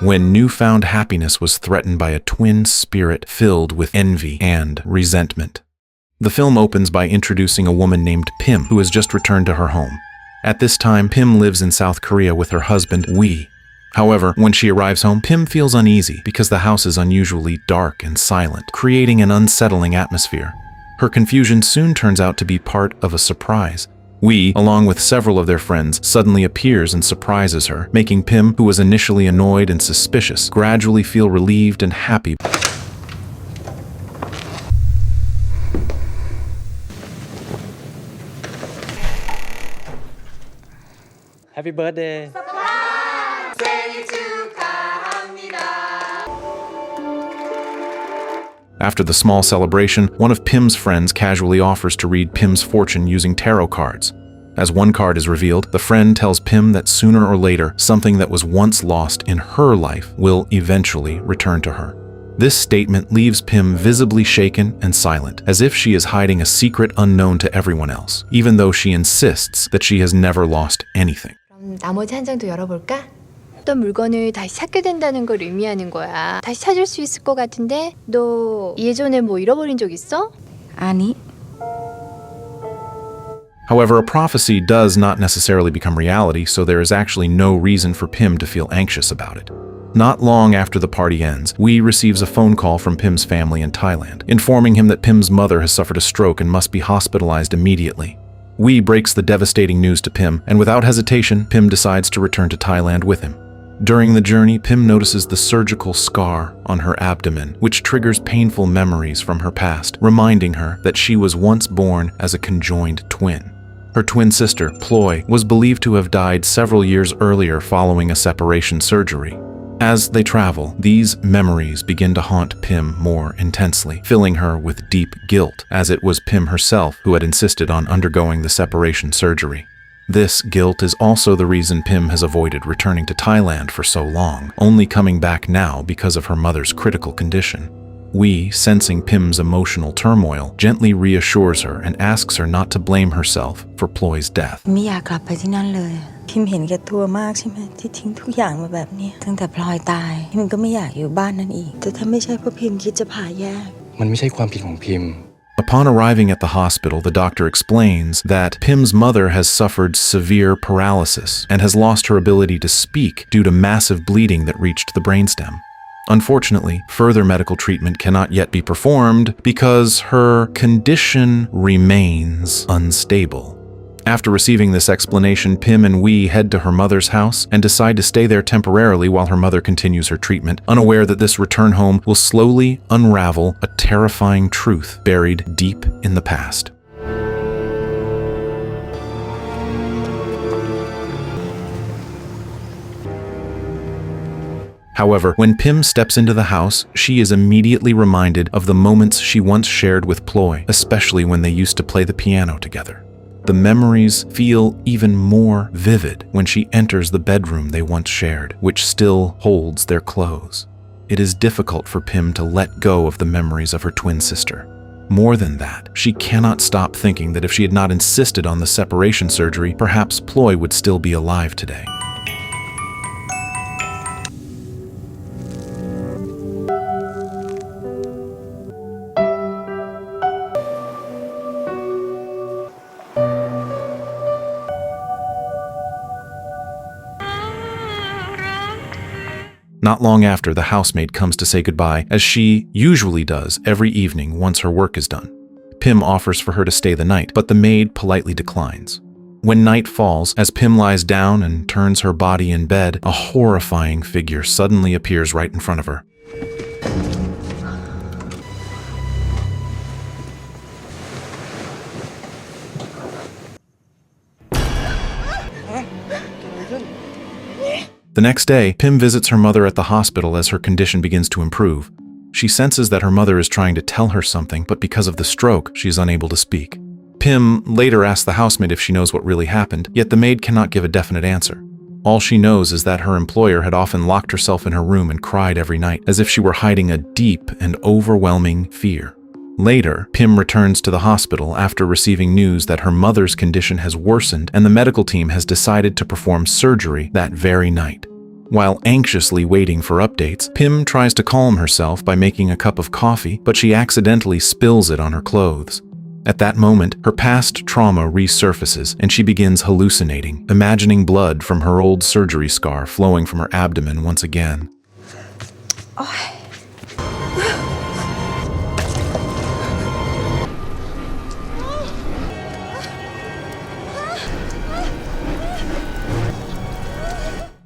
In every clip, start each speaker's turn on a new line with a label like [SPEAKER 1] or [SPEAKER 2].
[SPEAKER 1] when newfound happiness was threatened by a twin spirit filled with envy and resentment. The film opens by introducing a woman named Pim, who has just returned to her home. At this time, Pim lives in South Korea with her husband, Wee. However, when she arrives home, Pim feels uneasy because the house is unusually dark and silent, creating an unsettling atmosphere. Her confusion soon turns out to be part of a surprise. Wee, along with several of their friends, suddenly appears and surprises her, making Pim, who was initially annoyed and suspicious, gradually feel relieved and happy.
[SPEAKER 2] Happy birthday.
[SPEAKER 1] After the small celebration, one of Pim's friends casually offers to read Pim's fortune using tarot cards. As one card is revealed, the friend tells Pim that sooner or later, something that was once lost in her life will eventually return to her. This statement leaves Pim visibly shaken and silent, as if she is hiding a secret unknown to everyone else, even though she insists that she has never lost anything.
[SPEAKER 3] 나머지 한 장도 열어볼까? 어떤 물건을 다시 찾게 된다는 걸 의미하는 거야. 다시 찾을 수 있을 것 같은데 너 예전에 뭐 잃어버린 적 있어?
[SPEAKER 4] 아니.
[SPEAKER 1] However, a prophecy does not necessarily become reality, so there is actually no reason for Pim to feel anxious about it. Not long after the party ends, Wee receives a phone call from Pim's family in Thailand, informing him that Pim's mother has suffered a stroke and must be hospitalized immediately. Wee breaks the devastating news to Pim, and without hesitation, Pim decides to return to Thailand with him. During the journey, Pim notices the surgical scar on her abdomen, which triggers painful memories from her past, reminding her that she was once born as a conjoined twin. Her twin sister, Ploy, was believed to have died several years earlier following a separation surgery. As they travel, these memories begin to haunt Pim more intensely, filling her with deep guilt, as it was Pim herself who had insisted on undergoing the separation surgery. This guilt is also the reason Pim has avoided returning to Thailand for so long, only coming back now because of her mother's critical condition. Wee, sensing Pim's emotional turmoil, gently reassures her and asks her not to blame herself for Ploy's death.
[SPEAKER 4] ไม่อยากกลับไปที่นั่นเลยพิมเห็นแก่ตัวมากใช่ไหมที่ทิ้งทุกอย่างมาแบบนี้ตั้งแต่พลอยตายพิมก็ไม่อยากอยู่บ้านนั้นอีกแต่ถ้าไม่ใช่เพราะพิมคิดจะผ่าแยก
[SPEAKER 2] มันไม่ใช่ความผิดของพิม
[SPEAKER 1] Upon arriving at the hospital, the doctor explains that Pim's mother has suffered severe paralysis and has lost her ability to speak due to massive bleeding that reached the brainstem. Unfortunately, further medical treatment cannot yet be performed because her condition remains unstable. After receiving this explanation, Pim and Wee head to her mother's house and decide to stay there temporarily while her mother continues her treatment, unaware that this return home will slowly unravel a terrifying truth buried deep in the past. However, when Pim steps into the house, she is immediately reminded of the moments she once shared with Ploy, especially when they used to play the piano together. The memories feel even more vivid when she enters the bedroom they once shared, which still holds their clothes. It is difficult for Pim to let go of the memories of her twin sister. More than that, she cannot stop thinking that if she had not insisted on the separation surgery, perhaps Ploy would still be alive today. Not long after, the housemaid comes to say goodbye, as she usually does every evening once her work is done. Pim offers for her to stay the night, but the maid politely declines. When night falls, as Pim lies down and turns her body in bed, a horrifying figure suddenly appears right in front of her. The next day, Pim visits her mother at the hospital as her condition begins to improve. She senses that her mother is trying to tell her something, but because of the stroke, she is unable to speak. Pim later asks the housemaid if she knows what really happened, yet the maid cannot give a definite answer. All she knows is that her employer had often locked herself in her room and cried every night, as if she were hiding a deep and overwhelming fear. Later, Pim returns to the hospital after receiving news that her mother's condition has worsened and the medical team has decided to perform surgery that very night. While anxiously waiting for updates, Pim tries to calm herself by making a cup of coffee, but she accidentally spills it on her clothes. At that moment, her past trauma resurfaces and she begins hallucinating, imagining blood from her old surgery scar flowing from her abdomen once again.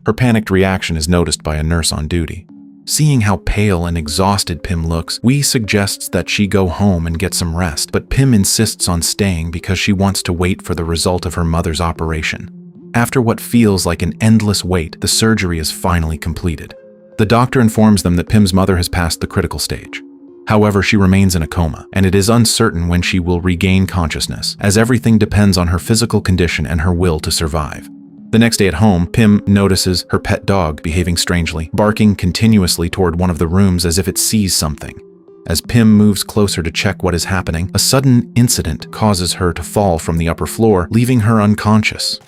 [SPEAKER 1] Her panicked reaction is noticed by a nurse on duty. Seeing how pale and exhausted Pim looks, Wee suggests that she go home and get some rest, but Pim insists on staying because she wants to wait for the result of her mother's operation. After what feels like an endless wait, the surgery is finally completed. The doctor informs them that Pim's mother has passed the critical stage. However, she remains in a coma, and it is uncertain when she will regain consciousness, as everything depends on her physical condition and her will to survive. The next day at home, Pim notices her pet dog behaving strangely, barking continuously toward one of the rooms as if it sees something. As Pim moves closer to check what is happening, a sudden incident causes her to fall from the upper floor, leaving her unconscious.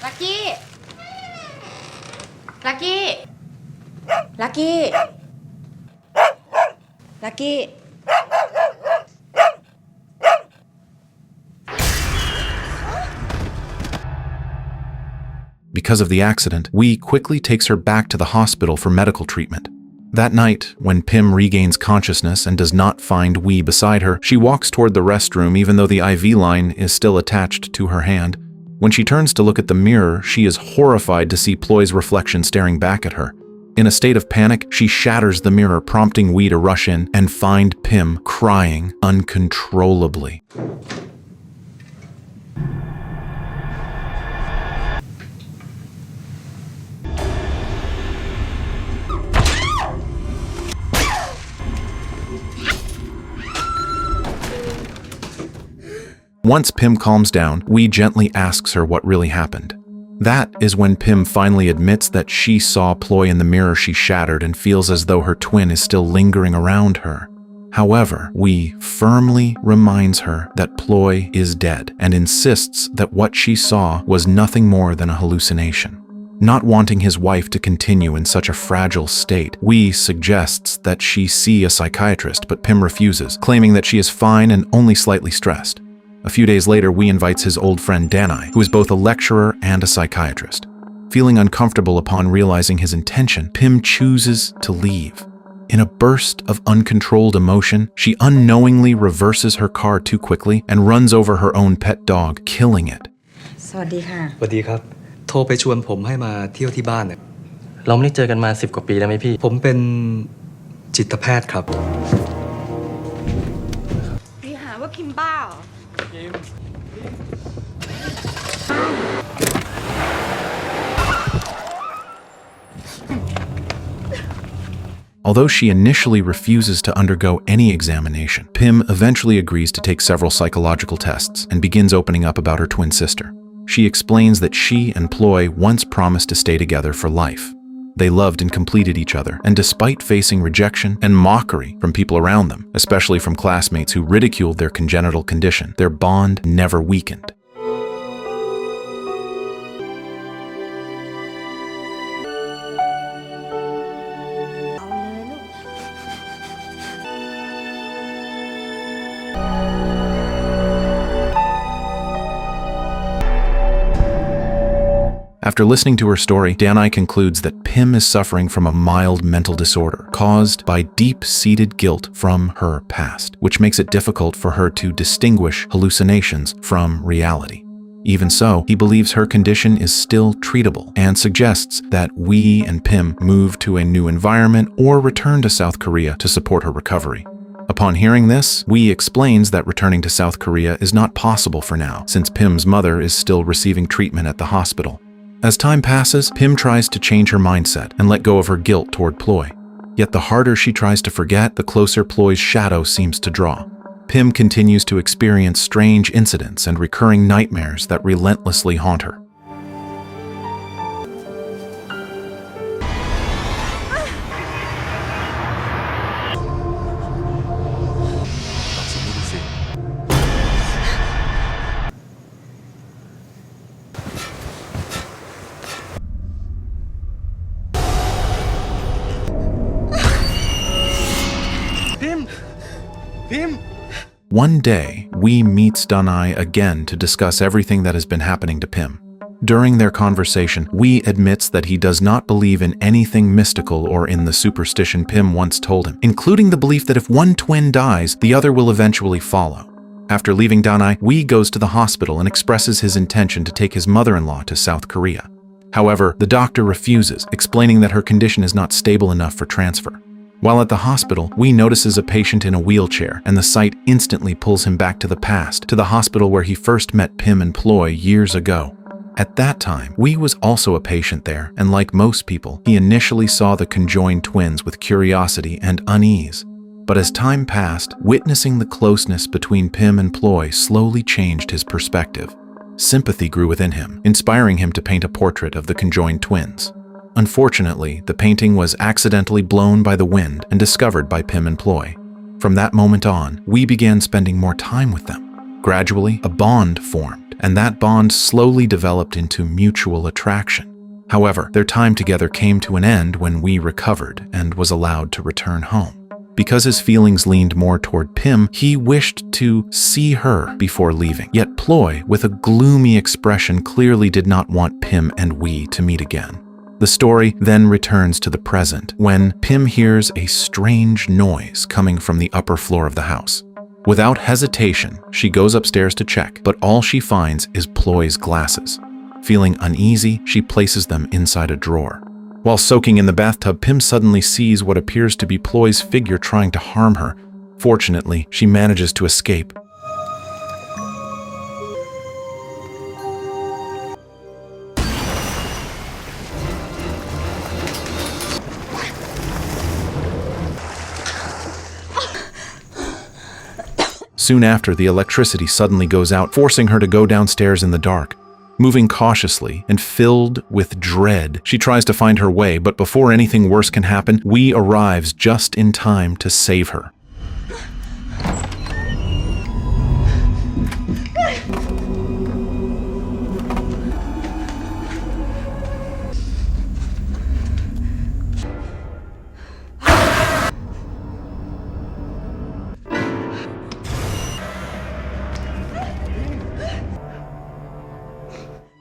[SPEAKER 4] Lucky! Lucky! Lucky! Lucky!
[SPEAKER 1] Because of the accident, Wee quickly takes her back to the hospital for medical treatment. That night, when Pim regains consciousness and does not find Wee beside her, she walks toward the restroom even though the IV line is still attached to her hand. When she turns to look at the mirror, she is horrified to see Ploy's reflection staring back at her. In a state of panic, she shatters the mirror, prompting Wee to rush in and find Pim crying uncontrollably. Once Pim calms down, Wee gently asks her what really happened. That is when Pim finally admits that she saw Ploy in the mirror she shattered and feels as though her twin is still lingering around her. However, Wee firmly reminds her that Ploy is dead and insists that what she saw was nothing more than a hallucination. Not wanting his wife to continue in such a fragile state, Wee suggests that she see a psychiatrist, but Pim refuses, claiming that she is fine and only slightly stressed. A few days later, Wee invites his old friend Danai, who is both a lecturer and a psychiatrist. Feeling uncomfortable upon realizing his intention, Pim chooses to leave. In a burst of uncontrolled emotion, she unknowingly reverses her car too quickly and runs over her own pet dog, killing it.
[SPEAKER 4] สวัสดีค่ะ
[SPEAKER 2] สวัสดีครับ โทรไปชวนผมให้มาเที่ยวที่บ้านเนี่ยเราไม่ได้เจอกันมา10 กว่าปีแล้วไหมพี่ ผมเป็นจิตแพทย์ครับ
[SPEAKER 4] พี่หาว่าพิมพ์บ้าเหรอ
[SPEAKER 1] Although she initially refuses to undergo any examination, Pim eventually agrees to take several psychological tests and begins opening up about her twin sister. She explains that she and Ploy once promised to stay together for life. They loved and completed each other, and despite facing rejection and mockery from people around them, especially from classmates who ridiculed their congenital condition, their bond never weakened. After listening to her story, Danai concludes that Pim is suffering from a mild mental disorder caused by deep-seated guilt from her past, which makes it difficult for her to distinguish hallucinations from reality. Even so, he believes her condition is still treatable and suggests that Wee and Pim move to a new environment or return to South Korea to support her recovery. Upon hearing this, Wee explains that returning to South Korea is not possible for now, since Pim's mother is still receiving treatment at the hospital. As time passes, Pim tries to change her mindset and let go of her guilt toward Ploy. Yet the harder she tries to forget, the closer Ploy's shadow seems to draw. Pim continues to experience strange incidents and recurring nightmares that relentlessly haunt her. One day, Wee meets Danai again to discuss everything that has been happening to Pim. During their conversation, Wee admits that he does not believe in anything mystical or in the superstition Pim once told him, including the belief that if one twin dies, the other will eventually follow. After leaving Danai, Wee goes to the hospital and expresses his intention to take his mother-in-law to South Korea. However, the doctor refuses, explaining that her condition is not stable enough for transfer. While at the hospital, Wee notices a patient in a wheelchair, and the sight instantly pulls him back to the past, to the hospital where he first met Pim and Ploy years ago. At that time, Wee was also a patient there, and like most people, he initially saw the conjoined twins with curiosity and unease. But as time passed, witnessing the closeness between Pim and Ploy slowly changed his perspective. Sympathy grew within him, inspiring him to paint a portrait of the conjoined twins. Unfortunately, the painting was accidentally blown by the wind and discovered by Pim and Ploy. From that moment on, Wee began spending more time with them. Gradually, a bond formed, and that bond slowly developed into mutual attraction. However, their time together came to an end when Wee recovered and was allowed to return home. Because his feelings leaned more toward Pim, he wished to see her before leaving. Yet Ploy, with a gloomy expression, clearly did not want Pim and Wee to meet again. The story then returns to the present, when Pim hears a strange noise coming from the upper floor of the house. Without hesitation, she goes upstairs to check, but all she finds is Ploy's glasses. Feeling uneasy, she places them inside a drawer. While soaking in the bathtub, Pim suddenly sees what appears to be Ploy's figure trying to harm her. Fortunately, she manages to escape. Soon after, the electricity suddenly goes out, forcing her to go downstairs in the dark. Moving cautiously and filled with dread, she tries to find her way, but before anything worse can happen, Wee arrives just in time to save her.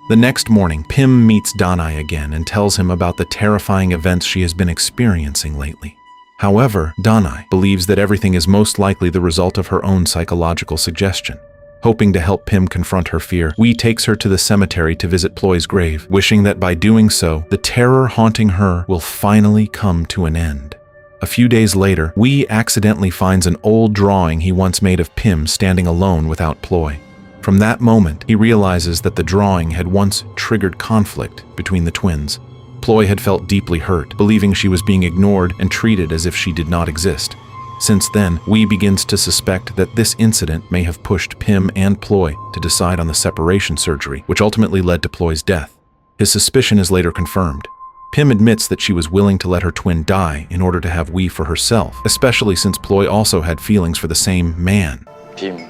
[SPEAKER 1] The next morning, Pim meets Danai again and tells him about the terrifying events she has been experiencing lately. However, Danai believes that everything is most likely the result of her own psychological suggestion. Hoping to help Pim confront her fear, Wee takes her to the cemetery to visit Ploy's grave, wishing that by doing so, the terror haunting her will finally come to an end. A few days later, Wee accidentally finds an old drawing he once made of Pim standing alone without Ploy. From that moment, he realizes that the drawing had once triggered conflict between the twins. Ploy had felt deeply hurt, believing she was being ignored and treated as if she did not exist. Since then, Wee begins to suspect that this incident may have pushed Pim and Ploy to decide on the separation surgery, which ultimately led to Ploy's death. His suspicion is later confirmed. Pim admits that she was willing to let her twin die in order to have Wee for herself, especially since Ploy also had feelings for the same man.
[SPEAKER 2] Pim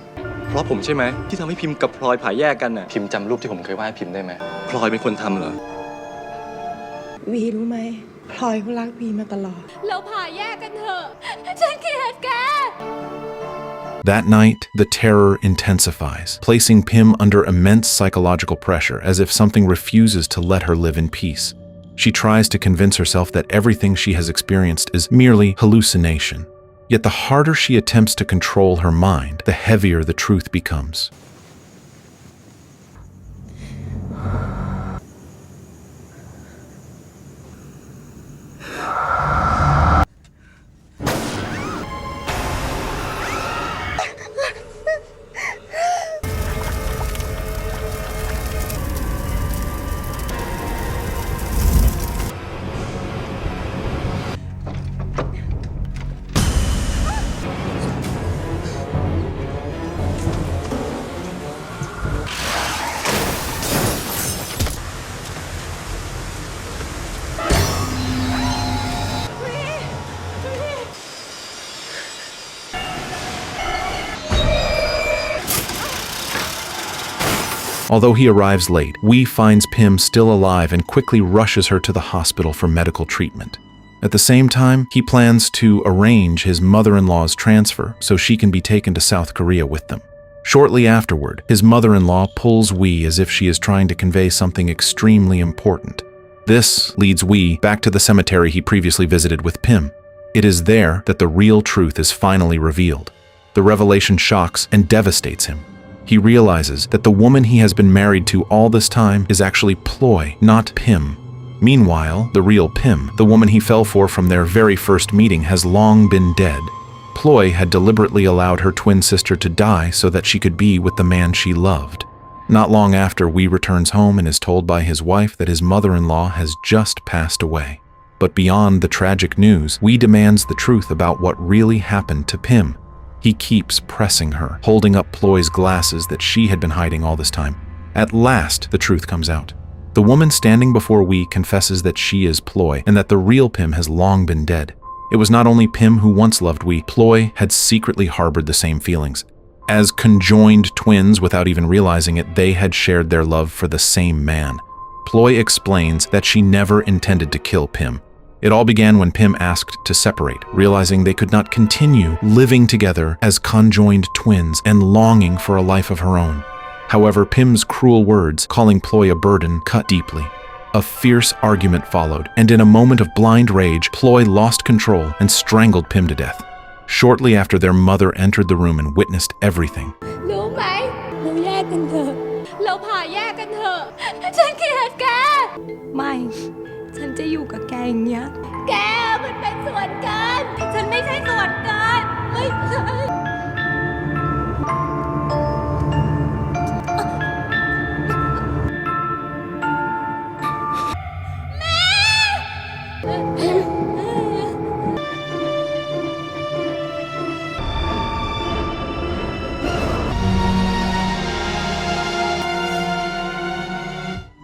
[SPEAKER 2] เพราะผมใช่ไหมที่ทำให้พิมกับพลอยผ่าแยกกันน่ะพิมจำรูปที่ผมเคยวาดให้พิมได้ไหมพลอยเป็นคนทำเหรอ
[SPEAKER 4] วีรู้ไหมพลอยเขารักวีมาตลอด
[SPEAKER 3] เราผ่าแยกกันเถอะฉันเกลียดแก
[SPEAKER 1] That night, the terror intensifies, placing Pim under immense psychological pressure as if something refuses to let her live in peace. She tries to convince herself that everything she has experienced is merely hallucination. Yet the harder she attempts to control her mind, the heavier the truth becomes. Although he arrives late, Wee finds Pim still alive and quickly rushes her to the hospital for medical treatment. At the same time, he plans to arrange his mother-in-law's transfer so she can be taken to South Korea with them. Shortly afterward, his mother-in-law pulls Wee as if she is trying to convey something extremely important. This leads Wee back to the cemetery he previously visited with Pim. It is there that the real truth is finally revealed. The revelation shocks and devastates him. He realizes that the woman he has been married to all this time is actually Ploy, not Pim. Meanwhile, the real Pim, the woman he fell for from their very first meeting, has long been dead. Ploy had deliberately allowed her twin sister to die so that she could be with the man she loved. Not long after, Wee returns home and is told by his wife that his mother-in-law has just passed away. But beyond the tragic news, Wee demands the truth about what really happened to Pim. He keeps pressing her, holding up Ploy's glasses that she had been hiding all this time. At last, the truth comes out. The woman standing before Wee confesses that she is Ploy and that the real Pim has long been dead. It was not only Pim who once loved Wee, Ploy had secretly harbored the same feelings. As conjoined twins, without even realizing it, they had shared their love for the same man. Ploy explains that she never intended to kill Pim. It all began when Pim asked to separate, realizing they could not continue living together as conjoined twins and longing for a life of her own. However, Pim's cruel words, calling Ploy a burden, cut deeply. A fierce argument followed, and in a moment of blind rage, Ploy lost control and strangled Pim to death. Shortly after, their mother entered the room and witnessed everything.
[SPEAKER 5] รู้ไหมเราแยกกันเถอะเราผ่าแยกกันเถอะฉันเกลียดแกไม่ฉันจะอยู่กับแกอย่างเงี้ยแกมันเป็นส่วนเกินฉันไม่ใช่ส่วนเกินไม่ใช่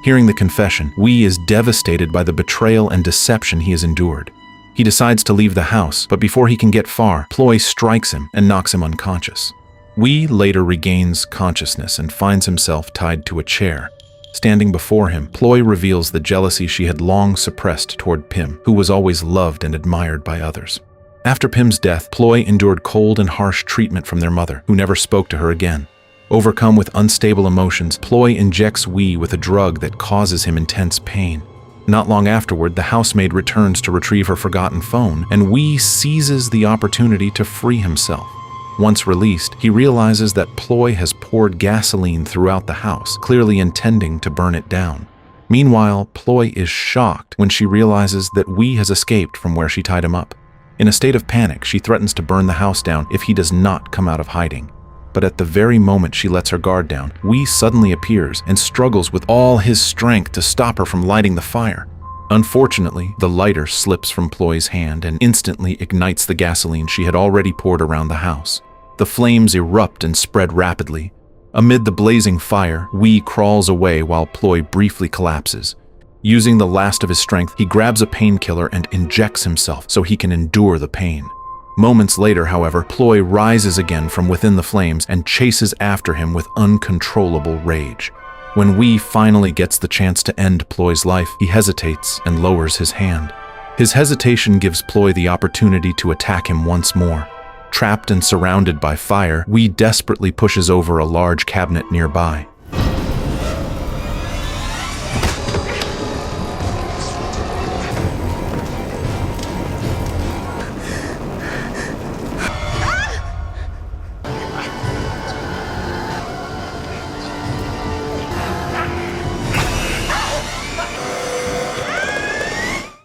[SPEAKER 1] Hearing the confession, Wee is devastated by the betrayal and deception he has endured. He decides to leave the house, but before he can get far, Ploy strikes him and knocks him unconscious. Wee later regains consciousness and finds himself tied to a chair. Standing before him, Ploy reveals the jealousy she had long suppressed toward Pim, who was always loved and admired by others. After Pim's death, Ploy endured cold and harsh treatment from their mother, who never spoke to her again. Overcome with unstable emotions, Ploy injects Wee with a drug that causes him intense pain. Not long afterward, the housemaid returns to retrieve her forgotten phone, and Wee seizes the opportunity to free himself. Once released, he realizes that Ploy has poured gasoline throughout the house, clearly intending to burn it down. Meanwhile, Ploy is shocked when she realizes that Wee has escaped from where she tied him up. In a state of panic, she threatens to burn the house down if he does not come out of hiding. But at the very moment she lets her guard down, Wee suddenly appears and struggles with all his strength to stop her from lighting the fire. Unfortunately, the lighter slips from Ploy's hand and instantly ignites the gasoline she had already poured around the house. The flames erupt and spread rapidly. Amid the blazing fire, Wee crawls away while Ploy briefly collapses. Using the last of his strength, he grabs a painkiller and injects himself so he can endure the pain. Moments later, however, Ploy rises again from within the flames and chases after him with uncontrollable rage. When Wee finally gets the chance to end Ploy's life, he hesitates and lowers his hand. His hesitation gives Ploy the opportunity to attack him once more. Trapped and surrounded by fire, Wee desperately pushes over a large cabinet nearby.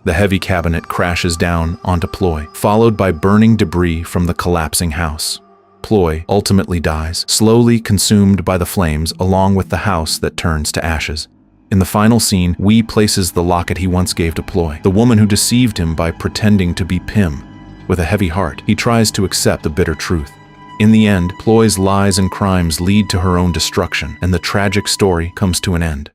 [SPEAKER 1] The heavy cabinet crashes down onto Ploy, followed by burning debris from the collapsing house. Ploy ultimately dies, slowly consumed by the flames along with the house that turns to ashes. In the final scene, Wee places the locket he once gave to Ploy, the woman who deceived him by pretending to be Pim. With a heavy heart, he tries to accept the bitter truth. In the end, Ploy's lies and crimes lead to her own destruction, and the tragic story comes to an end.